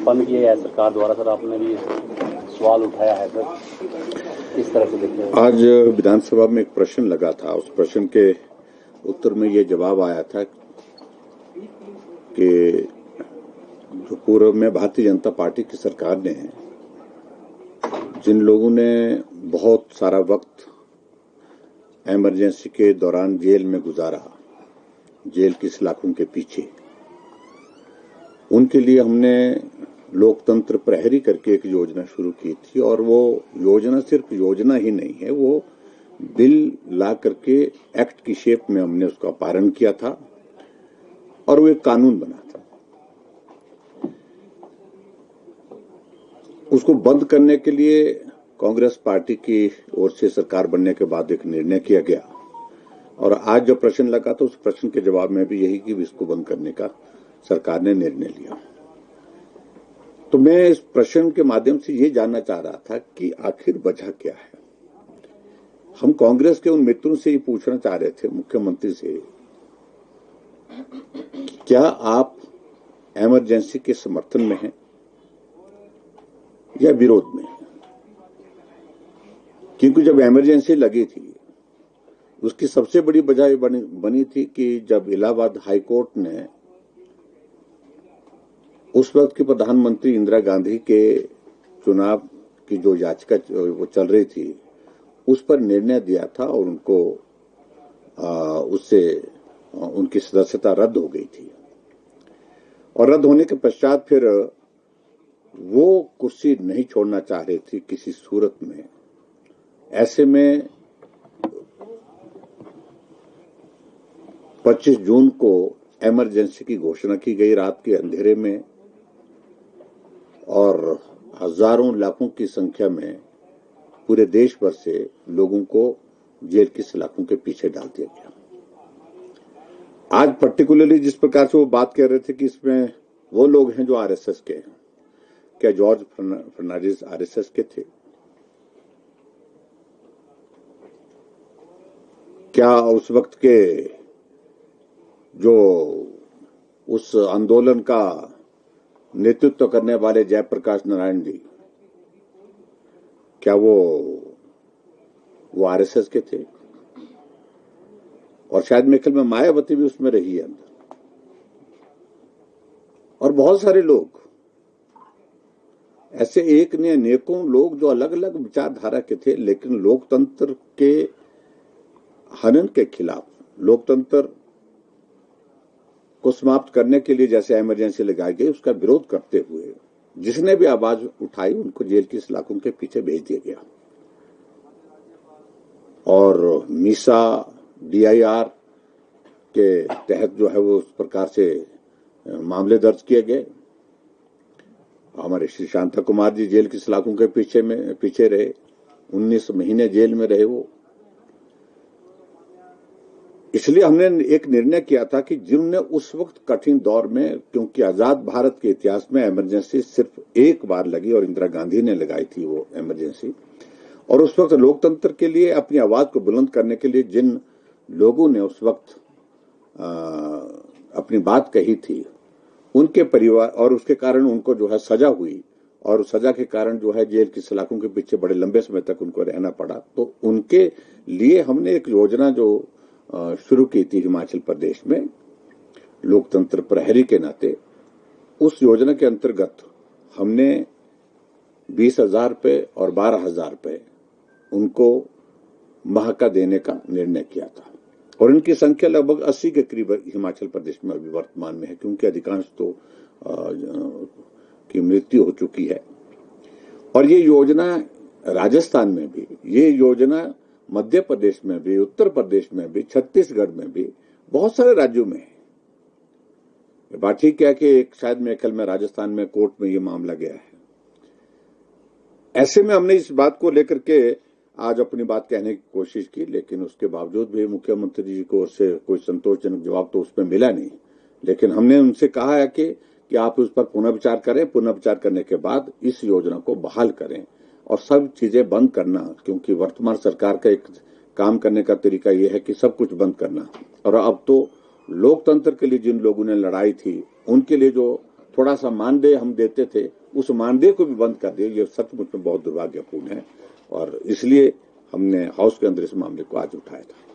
उत्पन्न किए है सरकार द्वारा। सर आपने भी सवाल उठाया है सर, इस तरह से देखिए। आज विधानसभा में एक प्रश्न लगा था, उस प्रश्न के उत्तर में ये जवाब आया था कि जो पूर्व में भारतीय जनता पार्टी की सरकार ने जिन लोगों ने बहुत सारा वक्त इमरजेंसी के दौरान जेल में गुजारा, जेल की सलाखों के पीछे, उनके लिए हमने लोकतंत्र प्रहरी करके एक योजना शुरू की थी। और वो योजना सिर्फ योजना ही नहीं है, वो बिल ला करके एक्ट की शेप में हमने उसका पालन किया था और वो एक कानून बना था। उसको बंद करने के लिए कांग्रेस पार्टी की ओर से सरकार बनने के बाद एक निर्णय किया गया और आज जो प्रश्न लगा तो उस प्रश्न के जवाब में भी यही कि इसको बंद करने का सरकार ने निर्णय लिया। तो मैं इस प्रश्न के माध्यम से ये जानना चाह रहा था कि आखिर वजह क्या है। हम कांग्रेस के उन मित्रों से ये पूछना चाह रहे थे, मुख्यमंत्री से, क्या आप इमरजेंसी के समर्थन में हैं या विरोध में? क्योंकि जब इमरजेंसी लगी थी उसकी सबसे बड़ी वजह बनी थी कि जब इलाहाबाद हाई कोर्ट ने उस वक्त की प्रधानमंत्री इंदिरा गांधी के चुनाव की जो याचिका वो चल रही थी उस पर निर्णय दिया था और उनको उससे उनकी सदस्यता रद्द हो गई थी। और रद्द होने के पश्चात फिर वो कुर्सी नहीं छोड़ना चाह रही थी किसी सूरत में। ऐसे में 25 जून को इमरजेंसी की घोषणा की गई रात के अंधेरे में और हजारों लाखों की संख्या में पूरे देश भर से लोगों को जेल की सलाखों के पीछे डाल दिया गया। आज पर्टिकुलरली जिस प्रकार से वो बात कर रहे थे कि इसमें वो लोग हैं जो आरएसएस के हैं, क्या जॉर्ज फर्नांडिस आरएसएस के थे? क्या उस वक्त के जो उस आंदोलन का नेतृत्व करने वाले जयप्रकाश नारायण जी, क्या वो आरएसएस के थे? और शायद मेरे ख्याल में मायावती भी उसमें रही है अंदर, और बहुत सारे लोग ऐसे एक ने अनेकों लोग जो अलग अलग विचारधारा के थे, लेकिन लोकतंत्र के हनन के खिलाफ, लोकतंत्र को समाप्त करने के लिए जैसे इमरजेंसी लगाई गई उसका विरोध करते हुए जिसने भी आवाज उठाई उनको जेल की सलाखों के पीछे भेज दिया गया। और मीसा डीआईआर के तहत जो है वो उस प्रकार से मामले दर्ज किए गए। हमारे श्री शांता कुमार जी जेल की सलाखों के पीछे रहे, 19 महीने जेल में रहे वो। इसलिए हमने एक निर्णय किया था कि जिन्होंने उस वक्त कठिन दौर में, क्योंकि आजाद भारत के इतिहास में इमरजेंसी सिर्फ एक बार लगी और इंदिरा गांधी ने लगाई थी वो इमरजेंसी, और उस वक्त लोकतंत्र के लिए अपनी आवाज को बुलंद करने के लिए जिन लोगों ने उस वक्त अपनी बात कही थी, उनके परिवार, और उसके कारण उनको जो है सजा हुई और सजा के कारण जो है जेल की सलाखों के पीछे बड़े लंबे समय तक उनको रहना पड़ा। तो उनके लिए हमने एक योजना जो शुरू की थी हिमाचल प्रदेश में लोकतंत्र प्रहरी के नाते, उस योजना के अंतर्गत हमने 20,000 रुपये और 12,000 रुपये उनको माह का देने का निर्णय किया था। और इनकी संख्या लगभग 80 के करीब हिमाचल प्रदेश में अभी वर्तमान में है, क्योंकि अधिकांश तो की मृत्यु हो चुकी है। और ये योजना राजस्थान में भी, ये योजना मध्य प्रदेश में भी, उत्तर प्रदेश में भी, छत्तीसगढ़ में भी, बहुत सारे राज्यों में है। बात ठीक है कि एक शायद मेरे ख्याल में राजस्थान में कोर्ट में ये मामला गया है। ऐसे में हमने इस बात को लेकर के आज अपनी बात कहने की कोशिश की, लेकिन उसके बावजूद भी मुख्यमंत्री जी को उससे कोई संतोषजनक जवाब तो उसमें मिला नहीं। लेकिन हमने उनसे कहा है कि आप उस पर पुनः विचार करें, पुनः विचार करने के बाद इस योजना को बहाल करें और सब चीजें बंद करना, क्योंकि वर्तमान सरकार का एक काम करने का तरीका यह है कि सब कुछ बंद करना। और अब तो लोकतंत्र के लिए जिन लोगों ने लड़ाई थी उनके लिए जो थोड़ा सा मानदेय हम देते थे, उस मानदेय को भी बंद कर दिया। ये सचमुच में बहुत दुर्भाग्यपूर्ण है और इसलिए हमने हाउस के अंदर इस मामले को आज उठाया था।